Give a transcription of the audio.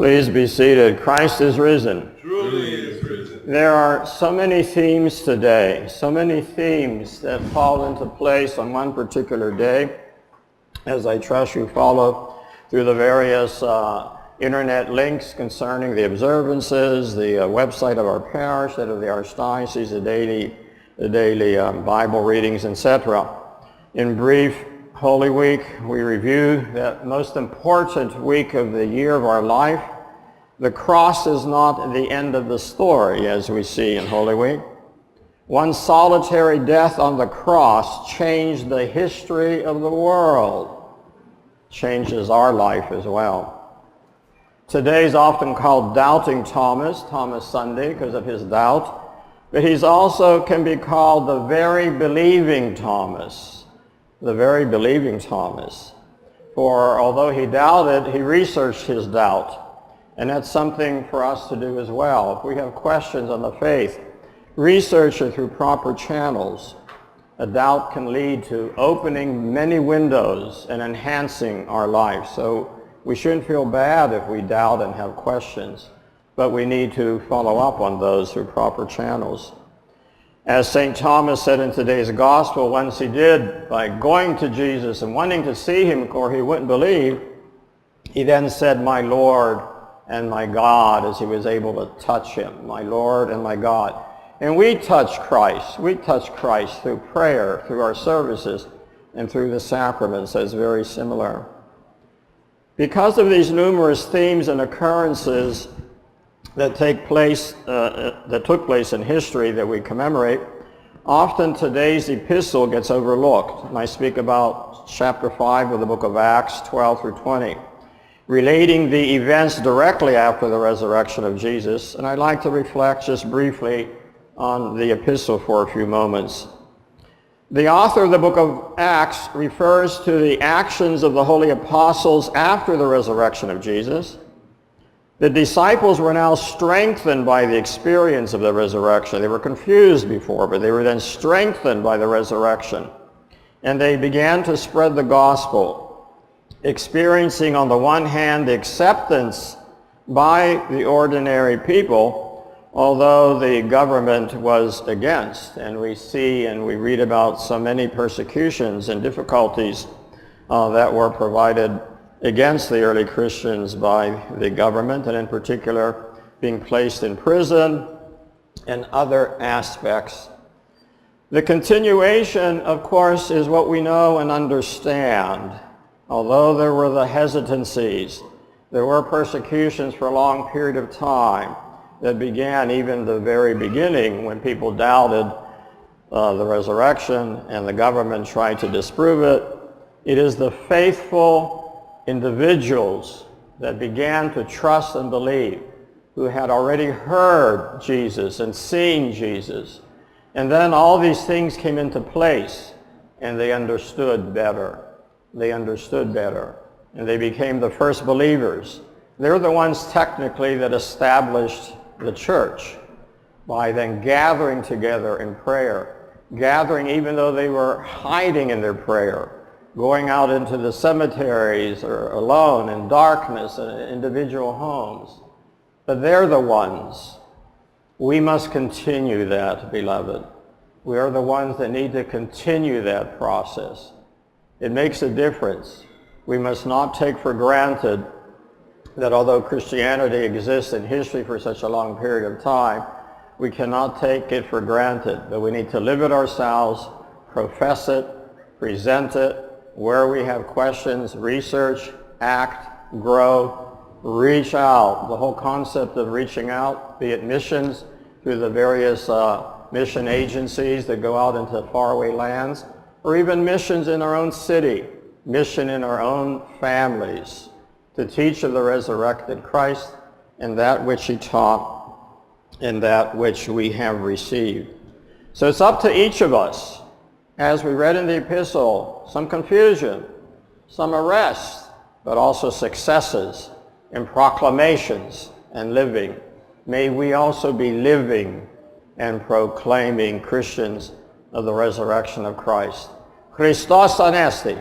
Please be seated. Christ is risen. Truly he is risen. There are so many themes today, so many themes that fall into place on one particular day, as I trust you follow through the various internet links concerning the observances, the website of our parish, that of the Archdiocese, the daily Bible readings, etc. In brief, Holy Week, we review that most important week of the year of our life. The cross is not the end of the story, as we see in Holy Week. One solitary death on the cross changed the history of the world, changes our life as well. Today is often called Doubting Thomas, Thomas Sunday, because of his doubt, but he's also can be called the very believing Thomas. The very believing Thomas. For although he doubted, he researched his doubt. And that's something for us to do as well. If we have questions on the faith, research it through proper channels. A doubt can lead to opening many windows and enhancing our life. So we shouldn't feel bad if we doubt and have questions, but we need to follow up on those through proper channels. As St. Thomas said in today's gospel, once he did, by going to Jesus and wanting to see him, or he wouldn't believe, he then said, "My Lord and my God," as he was able to touch him, "My Lord and my God." And we touch Christ. We touch Christ through prayer, through our services, and through the sacraments. That's very similar. Because of these numerous themes and occurrences that took place in history that we commemorate, often today's epistle gets overlooked. And I speak about chapter 5 of the book of Acts, 12 through 20, relating the events directly after the resurrection of Jesus. And I'd like to reflect just briefly on the epistle for a few moments. The author of the book of Acts refers to the actions of the holy apostles after the resurrection of Jesus. The disciples were now strengthened by the experience of the resurrection. They were confused before, but they were then strengthened by the resurrection. And they began to spread the gospel, experiencing on the one hand the acceptance by the ordinary people, although the government was against. And we see and we read about so many persecutions and difficulties that were provided against the early Christians by the government, and in particular being placed in prison and other aspects. The continuation, of course, is what we know and understand. Although there were the hesitancies, there were persecutions for a long period of time that began even the very beginning when people doubted the resurrection and the government tried to disprove it. It is the faithful individuals that began to trust and believe, who had already heard Jesus and seen Jesus. And then all these things came into place, and they understood better. They understood better, and they became the first believers. They're the ones technically that established the church by then gathering together in prayer, gathering even though they were hiding in their prayer, going out into the cemeteries or alone in darkness in individual homes. But they're the ones. We must continue that, beloved. We are the ones that need to continue that process. It makes a difference. We must not take for granted that although Christianity exists in history for such a long period of time, we cannot take it for granted, but we need to live it ourselves, profess it, present it. Where we have questions, research, act, grow, reach out. The whole concept of reaching out, be it missions through the various mission agencies that go out into faraway lands, or even missions in our own city, mission in our own families, to teach of the resurrected Christ and that which he taught and that which we have received. So it's up to each of us. As we read in the epistle, some confusion, some arrests, but also successes and proclamations and living. May we also be living and proclaiming Christians of the resurrection of Christ. Christos Anέστη.